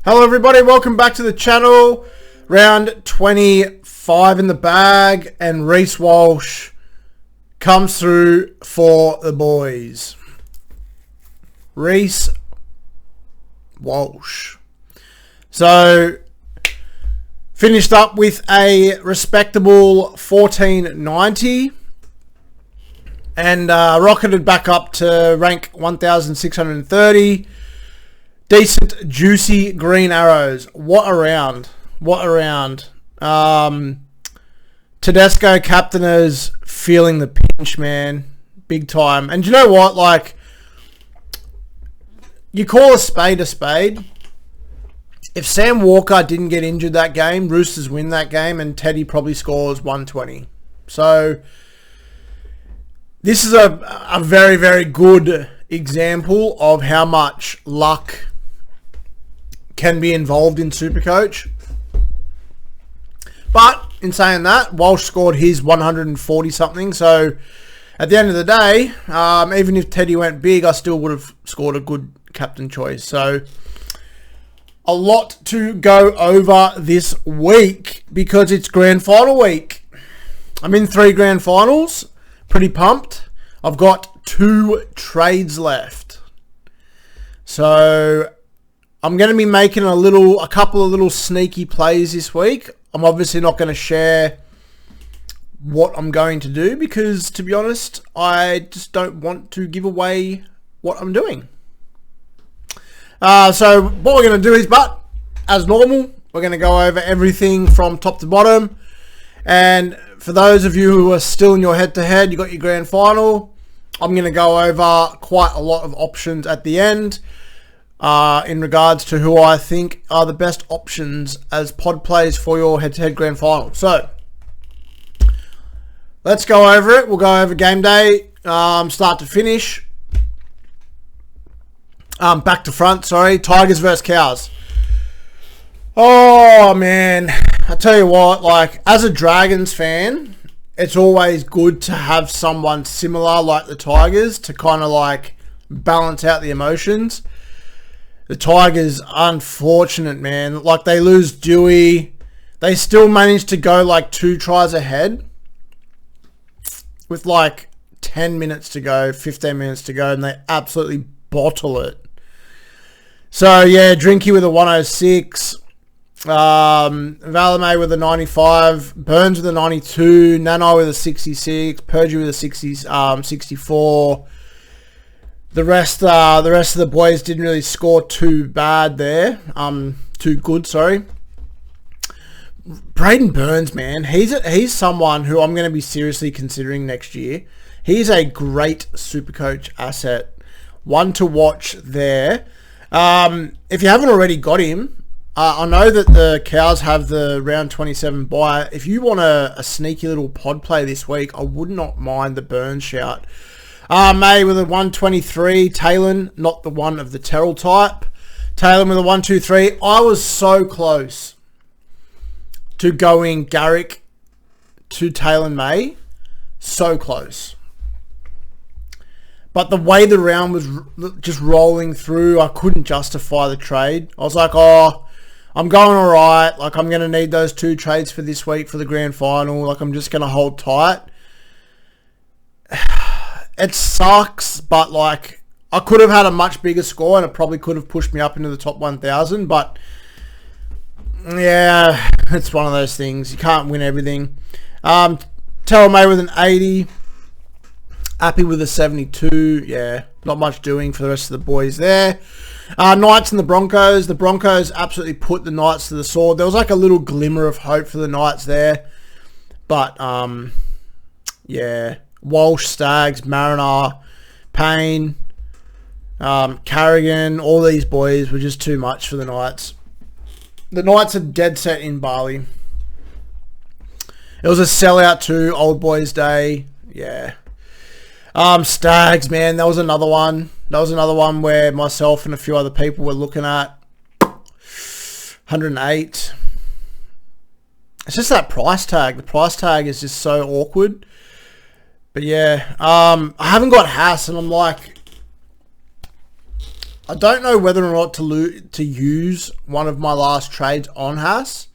Hello everybody, welcome back to the channel. Round 25 in the bag and Reece Walsh comes through for the boys. Reece Walsh. So, finished up with a respectable 1490 and rocketed back up to rank 1630. Decent, juicy green arrows. What a round. What a round. Tedesco captainers feeling the pinch, man. Big time. And do you know what? Like, you call a spade a spade. If Sam Walker didn't get injured that game, Roosters win that game and Teddy probably scores 120. So, this is a very, very good example of how much luck can be involved in SuperCoach. But in saying that, Walsh scored his 140 something. So at the end of the day, even if Teddy went big, I still would have scored a good captain choice. So a lot to go over this week because it's grand final week. I'm in 3 grand finals. Pretty pumped. I've got 2 trades left. So I'm going to be making a couple of little sneaky plays this week. I'm obviously not going to share what I'm going to do because, to be honest, I just don't want to give away what I'm doing. So what we're going to do is, as normal, we're going to go over everything from top to bottom. And for those of you who are still in your head-to-head, you got your grand final. I'm going to go over quite a lot of options at the end. In regards to who I think are the best options as pod plays for your head-to-head grand final. So, let's go over it. We'll go over game day, start to finish. Back to front, sorry. Tigers versus Cows. Oh, man. I tell you what, like, as a Dragons fan, it's always good to have someone similar like the Tigers to kind of, like, balance out the emotions. The Tigers, unfortunate, man. Like, they lose Dewey. They still manage to go, like, 2 tries ahead with, like, 10 minutes to go, 15 minutes to go, and they absolutely bottle it. So, yeah, Drinky with a 106. Valame with a 95. Burns with a 92. Nanai with a 66. Purdy with a 64. The rest of the boys didn't really score too bad there. Too good, sorry. Braden Burns, man, he's someone who I'm going to be seriously considering next year. He's a great SuperCoach asset. One to watch there. If you haven't already got him, I know that the Cows have the round 27 bye. If you want a sneaky little pod play this week, I would not mind the Burns shout. May with a 123. Talon, not the one of the Terrell type. Talon with a 123. I was so close to going Garrick to Talon May. So close. But the way the round was just rolling through, I couldn't justify the trade. I was like, oh, I'm going all right. Like, I'm going to need those 2 trades for this week for the grand final. Like, I'm just going to hold tight. It sucks, but, like, I could have had a much bigger score and it probably could have pushed me up into the top 1,000, but, yeah, it's one of those things. You can't win everything. Terrell May with an 80. Appy with a 72. Yeah, not much doing for the rest of the boys there. Knights and the Broncos. The Broncos absolutely put the Knights to the sword. There was, like, a little glimmer of hope for the Knights there, but, yeah. Walsh, Staggs, Mariner, Payne, Carrigan, all these boys were just too much for the Knights. The Knights are dead set in Bali. It was a sellout too, Old Boys Day. Yeah. Staggs, man, that was another one. That was another one where myself and a few other people were looking at 108. It's just that price tag. The price tag is just so awkward. But yeah, I haven't got Haas, and I'm like, I don't know whether or not to use one of my last trades on Haas,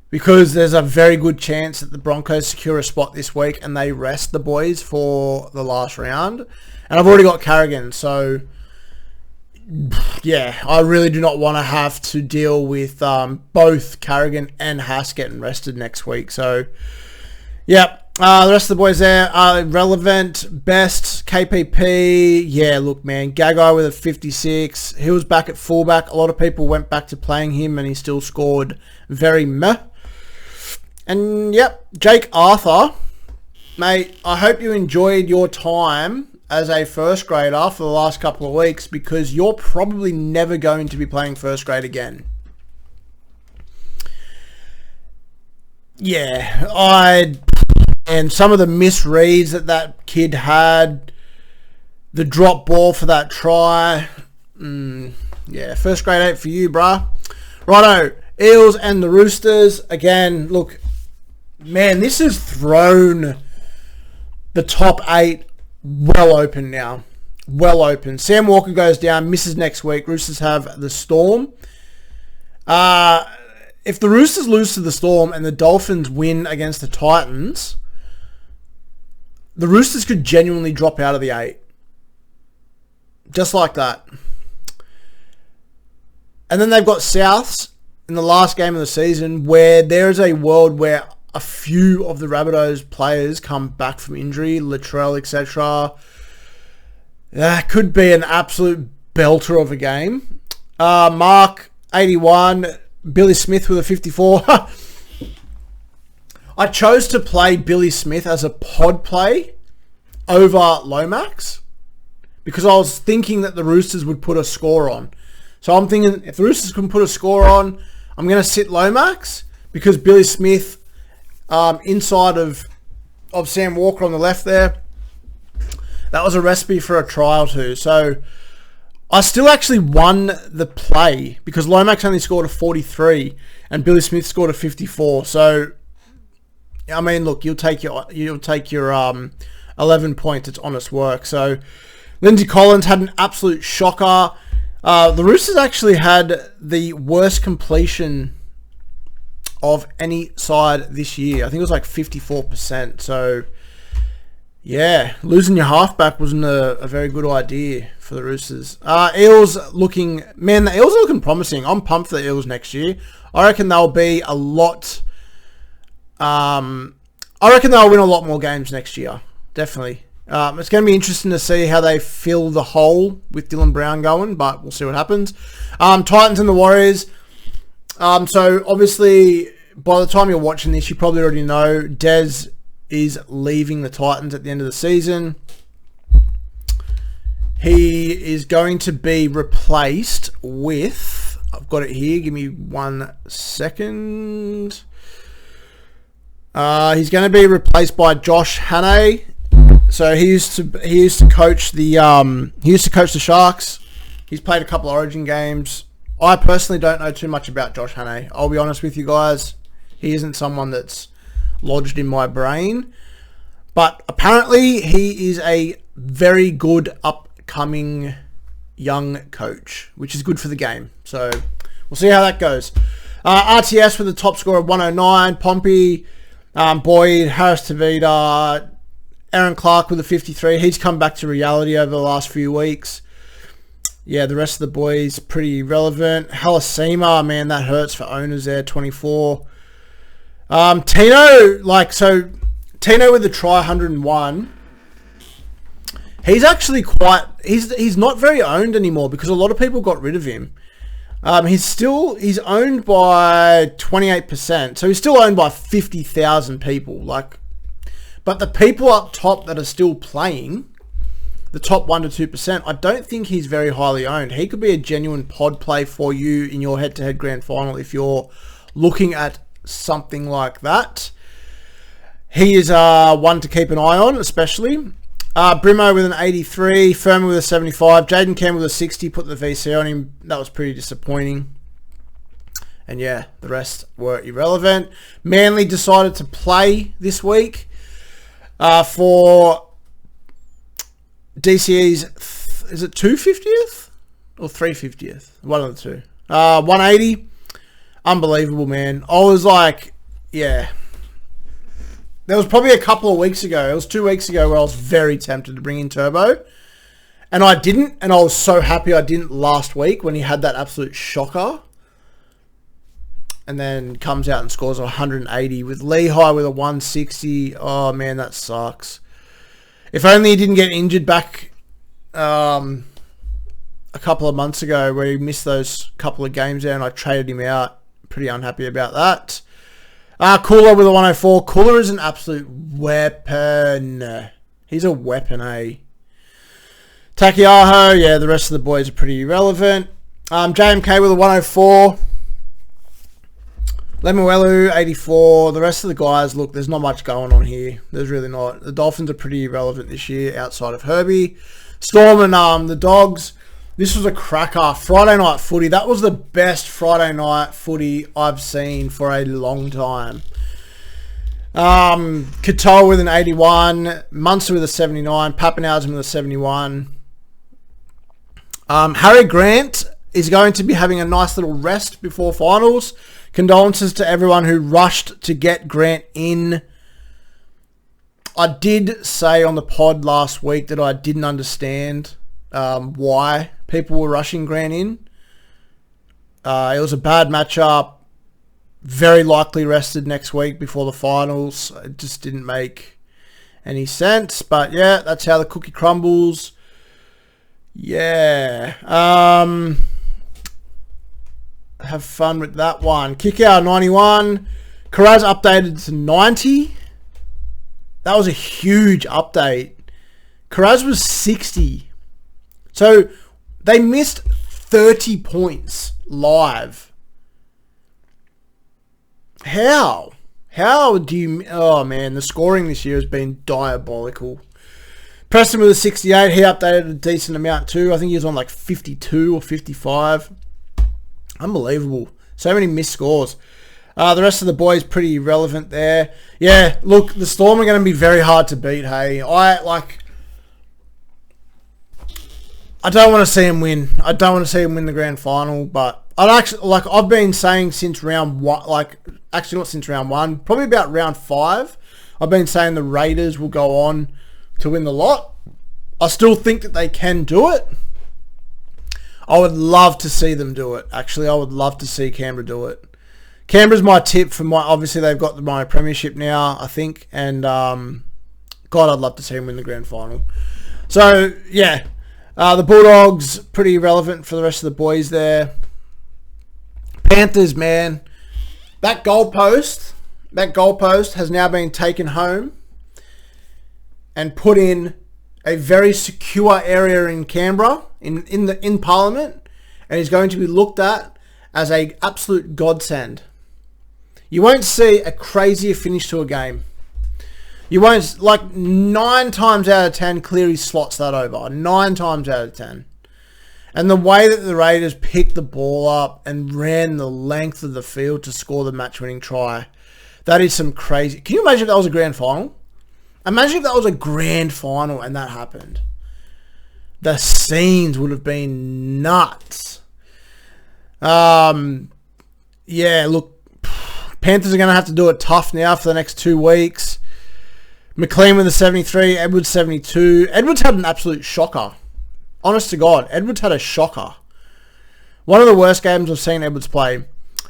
because there's a very good chance that the Broncos secure a spot this week and they rest the boys for the last round. And I've already got Carrigan, so yeah, I really do not want to have to deal with both Carrigan and Haas getting rested next week. So, yeah. The rest of the boys there are relevant. Best, KPP. Yeah, look, man. Gagai with a 56. He was back at fullback. A lot of people went back to playing him and he still scored very meh. And, yep, Jake Arthur. Mate, I hope you enjoyed your time as a first grader for the last couple of weeks, because you're probably never going to be playing first grade again. Yeah, and some of the misreads that kid had, the drop ball for that try. Yeah, first grade 8 for you, bruh. Righto, Eels and the Roosters. Again, look, man, this has thrown the top 8 well open now. Well open. Sam Walker goes down, misses next week. Roosters have the Storm. If the Roosters lose to the Storm and the Dolphins win against the Titans, the Roosters could genuinely drop out of the 8. Just like that. And then they've got Souths in the last game of the season, where there is a world where a few of the Rabbitohs players come back from injury, Latrell, etc. That could be an absolute belter of a game. Mark, 81. Billy Smith with a 54. I chose to play Billy Smith as a pod play over Lomax because I was thinking that the Roosters would put a score on. So I'm thinking, if the Roosters can put a score on, I'm going to sit Lomax, because Billy Smith inside of Sam Walker on the left there, that was a recipe for a try or two. So I still actually won the play because Lomax only scored a 43 and Billy Smith scored a 54. So I mean, look, you'll take your 11 points. It's honest work. So Lindsay Collins had an absolute shocker. The Roosters actually had the worst completion of any side this year. I think it was like 54%. So yeah, losing your halfback wasn't a very good idea for the Roosters. Eels looking, man, the Eels are looking promising. I'm pumped for the Eels next year. I reckon they'll be a lot. I reckon they'll win a lot more games next year. Definitely. It's going to be interesting to see how they fill the hole with Dylan Brown going, but we'll see what happens. Titans and the Warriors. So obviously, by the time you're watching this, you probably already know Dez is leaving the Titans at the end of the season. He is going to be replaced with, I've got it here, give me 1 second. He's going to be replaced by Josh Hannay. So he used to coach the Sharks. He's played a couple of Origin games. I personally don't know too much about Josh Hannay. I'll be honest with you guys. He isn't someone that's lodged in my brain. But apparently he is a very good upcoming young coach, which is good for the game. So we'll see how that goes. RTS with the top score of 109. Pompey, Boyd, Harris Tavita, Aaron Clark with a 53. He's come back to reality over the last few weeks. Yeah, the rest of the boys pretty relevant. Halasima, man, that hurts for owners there, 24. Tino with the try 101. He's actually he's not very owned anymore because a lot of people got rid of him. He's owned by 28%, so he's still owned by 50,000 people. But the people up top that are still playing, the top 1 to 2%, I don't think he's very highly owned. He could be a genuine pod play for you in your head-to-head grand final if you're looking at something like that. He is one to keep an eye on, especially. Brimo with an 83, Furman with a 75, Jaden Campbell with a 60, put the VC on him. That was pretty disappointing. And yeah, the rest were irrelevant. Manly decided to play this week for DCE's, is it 250th? or 350th. One of the two. 180. Unbelievable, man. I was like, yeah. There was probably a couple of weeks ago. It was 2 weeks ago where I was very tempted to bring in Turbo. And I didn't. And I was so happy I didn't last week when he had that absolute shocker. And then comes out and scores 180 with Lehigh with a 160. Oh, man, that sucks. If only he didn't get injured back a couple of months ago where he missed those couple of games there and I traded him out. Pretty unhappy about that. Cooler with a 104. Cooler is an absolute weapon. He's a weapon, eh? Takiaho, yeah, the rest of the boys are pretty irrelevant. JMK with a 104. Lemuelu, 84. The rest of the guys, look, there's not much going on here. There's really not. The Dolphins are pretty irrelevant this year outside of Herbie. Storm and the Dogs. This was a cracker. Friday night footy. That was the best Friday night footy I've seen for a long time. Katoa with an 81. Munster with a 79. Pappenhausen with a 71. Harry Grant is going to be having a nice little rest before finals. Condolences to everyone who rushed to get Grant in. I did say on the pod last week that I didn't understand why people were rushing Grant in. It was a bad matchup. Very likely rested next week before the finals. It just didn't make any sense. But yeah, that's how the cookie crumbles. Yeah. Have fun with that one. Kick out 91. Karaz updated to 90. That was a huge update. Karaz was 60. So they missed 30 points live. How? How do you... Oh, man. The scoring this year has been diabolical. Preston with a 68. He updated a decent amount too. I think he was on like 52 or 55. Unbelievable. So many missed scores. The rest of the boys pretty irrelevant there. Yeah, look, the Storm are going to be very hard to beat, hey. I don't want to see him win. I don't want to see him win the grand final, but I've been saying since round one, actually not since round one, probably about round 5, I've been saying the Raiders will go on to win the lot. I still think that they can do it. I would love to see them do it. Actually, I would love to see Canberra do it. Canberra's my tip for my... Obviously, they've got my premiership now, I think. And, God, I'd love to see them win the grand final. So, yeah. The Bulldogs, pretty irrelevant for the rest of the boys there. Panthers, man. That goalpost has now been taken home and put in a very secure area in Canberra, in Parliament, and is going to be looked at as a absolute godsend. You won't see a crazier finish to a game. You won't, 9 times out of 10, Cleary slots that over. 9 times out of 10. And the way that the Raiders picked the ball up and ran the length of the field to score the match-winning try, that is some crazy... Can you imagine if that was a grand final? Imagine if that was a grand final and that happened. The scenes would have been nuts. Yeah, look, Panthers are going to have to do it tough now for the next 2 weeks. McLean with a 73, Edwards 72. Edwards had an absolute shocker. Honest to God, Edwards had a shocker. One of the worst games I've seen Edwards play.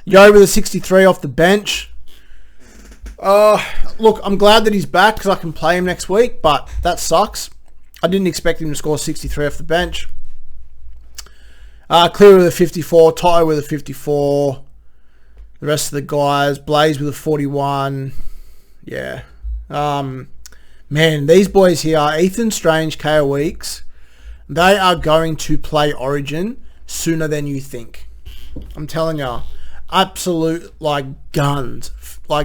Yo with a 63 off the bench. Look, I'm glad that he's back because I can play him next week, but that sucks. I didn't expect him to score 63 off the bench. Clear with a 54, Toto with a 54. The rest of the guys, Blaze with a 41. Yeah. Man, these boys here, Ethan Strange, KO Weeks, they are going to play Origin sooner than you think. I'm telling you, absolute guns.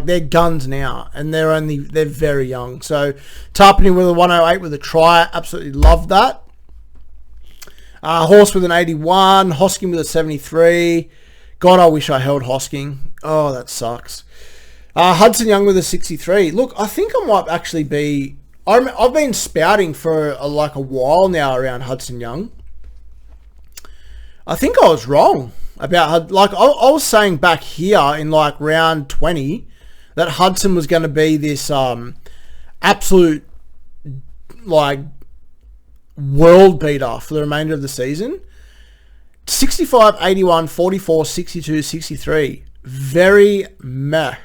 They're guns now, and they're very young. So Tarpany with a 108 with a try, absolutely love that. Horse with an 81, Hosking with a 73. God, I wish I held Hosking. Oh, that sucks. Hudson Young with a 63. Look, I think I might actually be... I've been spouting for a while now around Hudson Young. I think I was wrong about how, like, I was saying back here in like round 20 that Hudson was going to be this absolute like world beater for the remainder of the season. 65, 81, 44, 62, 63. Very meh.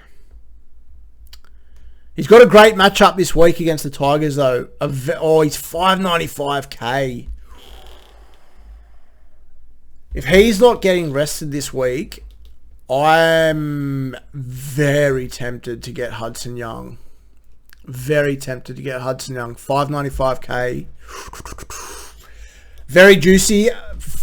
He's got a great matchup this week against the Tigers, though. He's 595k. If he's not getting rested this week, I'm very tempted to get Hudson Young. Very tempted to get Hudson Young. 595k. Very juicy.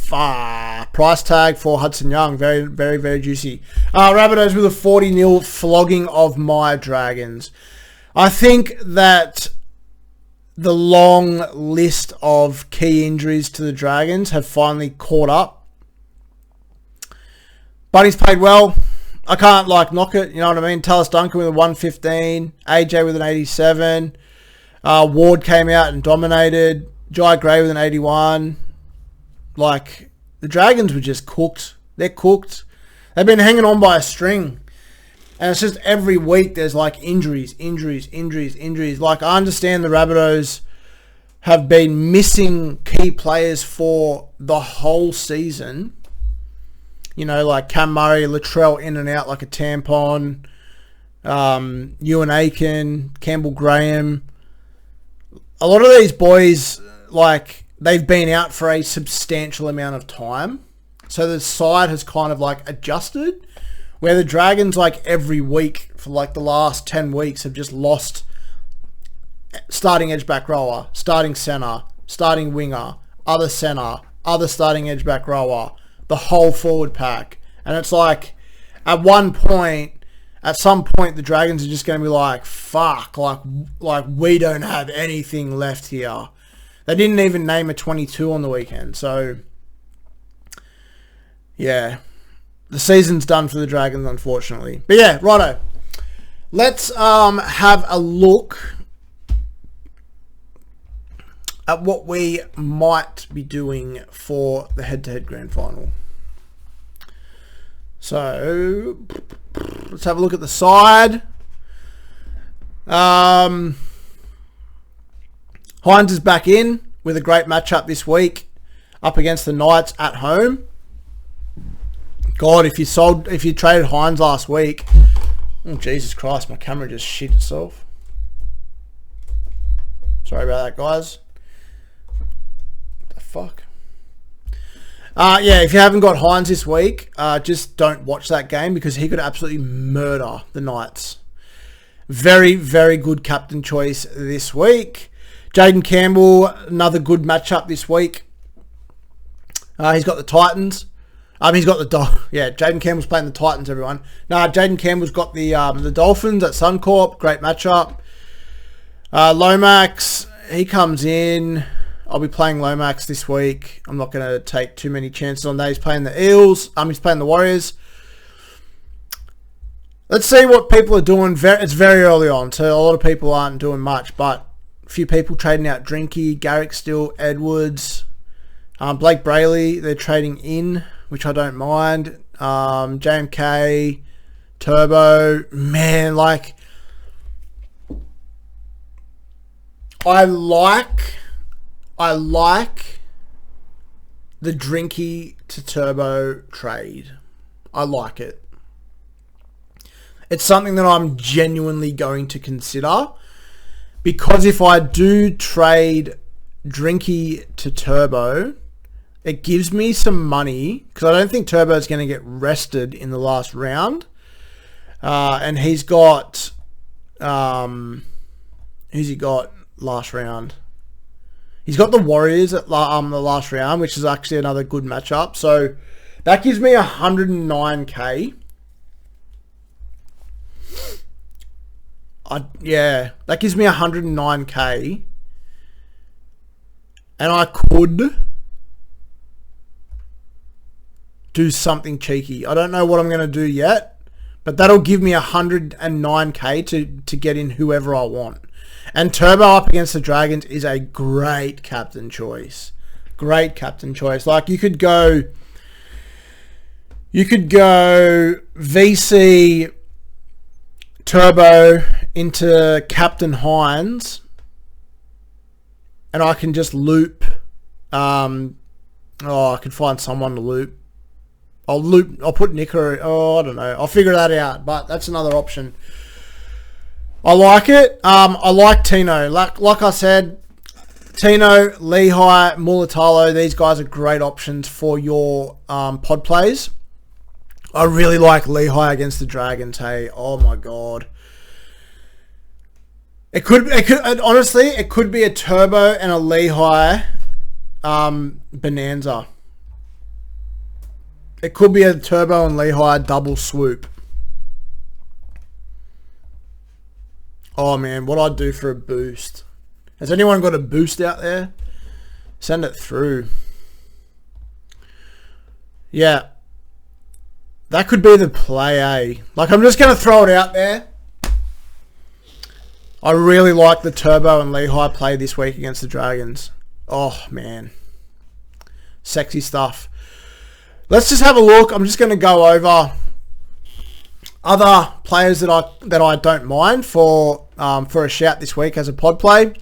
Price tag for Hudson Young. Very, very, very juicy. Rabbitohs with a 40-0 flogging of my Dragons. I think that the long list of key injuries to the Dragons have finally caught up. Bunny's played well. I can't knock it. You know what I mean? Tallis Duncan with a 115. AJ with an 87. Ward came out and dominated. Jai Gray with an 81. The Dragons were just cooked. They're cooked. They've been hanging on by a string. And it's just every week there's injuries. I understand the Rabbitohs have been missing key players for the whole season. You know, like Cam Murray, Latrell in and out like a tampon. Ewan Aiken, Campbell Graham. A lot of these boys, they've been out for a substantial amount of time. So the side has kind of adjusted. Where the Dragons, every week for the last 10 weeks have just lost starting edge back rower, starting centre, starting winger, other centre, other starting edge back rower, the whole forward pack. And it's at some point, the Dragons are just going to be fuck, we don't have anything left here. They didn't even name a 22 on the weekend. So, yeah. The season's done for the Dragons, unfortunately. But yeah, righto. Let's have a look at what we might be doing for the head-to-head grand final. So, let's have a look at the side. Hines is back in with a great matchup this week up against the Knights at home. God, if you traded Hines last week, oh Jesus Christ, my camera just shit itself. Sorry about that, guys. What the fuck? Yeah, if you haven't got Hines this week, just don't watch that game because he could absolutely murder the Knights. Very, very good captain choice this week. Jaden Campbell, another good matchup this week. He's got the Titans. He's got the Jaden Campbell's playing the Titans, everyone. Jaden Campbell's got the Dolphins at Suncorp. Great matchup. Lomax, he comes in. I'll be playing Lomax this week. I'm not going to take too many chances on that. He's playing the Eels. He's playing the Warriors. Let's see what people are doing. It's very early on, so a lot of people aren't doing much, but a few people trading out Drinky, Garrick Still, Edwards, Blake Brayley, they're trading in, which I don't mind. JMK, Turbo, man, I like the Drinky to Turbo trade. I like it. It's something that I'm genuinely going to consider because if I do trade Drinky to Turbo, it gives me some money because I don't think Turbo is going to get rested in the last round. And he's got, who's he got last round? He's got the Warriors at the last round, which is actually another good matchup. So that gives me 109k. That gives me 109k. And I could do something cheeky. I don't know what I'm going to do yet, but that'll give me 109k to get in whoever I want. And Turbo up against the Dragons is a great captain choice. Great captain choice. You could go You could go VC Turbo into Captain Hines, and I can just loop. I could find someone to loop. I'll put Nicker. I don't know. I'll figure that out. But that's another option. I like it. I like Tino. Like I said, Tino, Lehigh, Mulatalo. These guys are great options for your pod plays. I really like Lehigh against the Dragons. Hey, oh my god. It could honestly, it could be a Turbo and a Lehigh bonanza. It could be a Turbo and Lehigh double swoop. Oh man, what I'd do for a boost. Has anyone got a boost out there? Send it through. Yeah. That could be the play, eh? Like, I'm just going to throw it out there. I really like the Turbo and Lehigh play this week against the Dragons. Oh, man. Sexy stuff. Let's just have a look. I'm just going to go over other players that I don't mind for a shout this week as a pod play.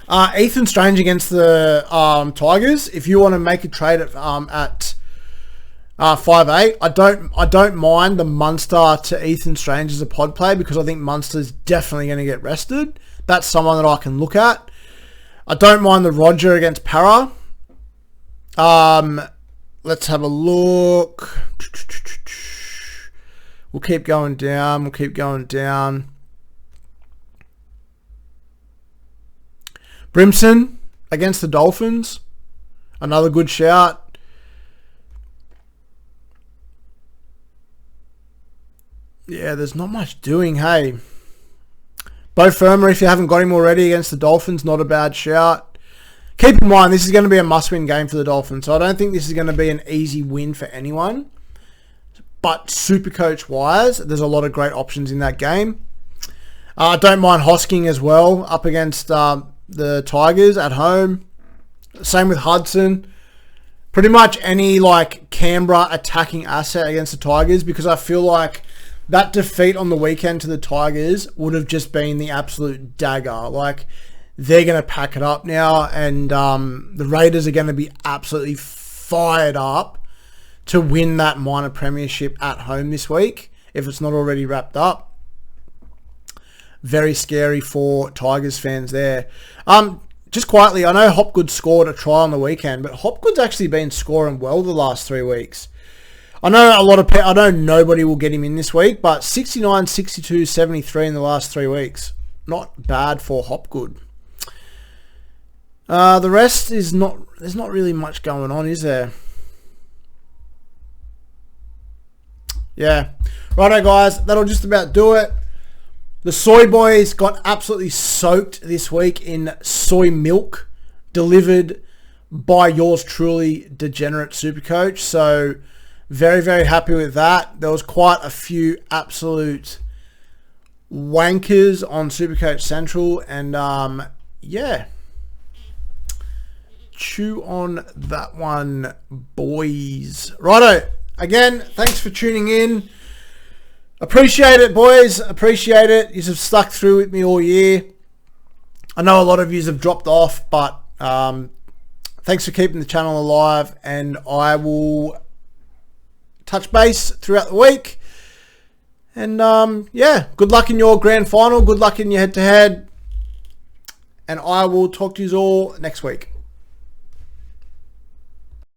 Ethan Strange against the Tigers. If you want to make a trade at 5'8", I don't mind the Munster to Ethan Strange as a pod play because I think Munster's definitely going to get rested. That's someone that I can look at. I don't mind the Roger against Para. Let's have a look. We'll keep going down. Brimson against the Dolphins. Another good shout. Yeah, there's not much doing, hey. Bo Firma, if you haven't got him already against the Dolphins, not a bad shout. Keep in mind, this is going to be a must-win game for the Dolphins, so I don't think this is going to be an easy win for anyone. But Supercoach-wise, there's a lot of great options in that game. I don't mind Hosking as well, up against the Tigers at home. Same with Hudson. Pretty much any like Canberra attacking asset against the Tigers, because I feel like that defeat on the weekend to the Tigers would have just been the absolute dagger. Like, they're going to pack it up now, and the Raiders are going to be absolutely fired up to win that minor premiership at home this week, if it's not already wrapped up. Very scary for Tigers fans there. Just quietly, I know Hopgood scored a try on the weekend, but Hopgood's actually been scoring well the last 3 weeks. I know nobody will get him in this week, but 69, 62, 73 in the last 3 weeks. Not bad for Hopgood. The rest is not... There's not really much going on, is there? Yeah. Righto, guys. That'll just about do it. The Soy Boys got absolutely soaked this week in soy milk delivered by yours truly, Degenerate Supercoach. So, very, very happy with that. There was quite a few absolute wankers on Supercoach Central. And, yeah. Chew on that one, boys. Righto. Again, thanks for tuning in. Appreciate it, boys. Appreciate it. You have stuck through with me all year. I know a lot of you have dropped off, but thanks for keeping the channel alive. And I will touch base throughout the week. And yeah, good luck in your grand final. Good luck in your head-to-head. And I will talk to you all next week.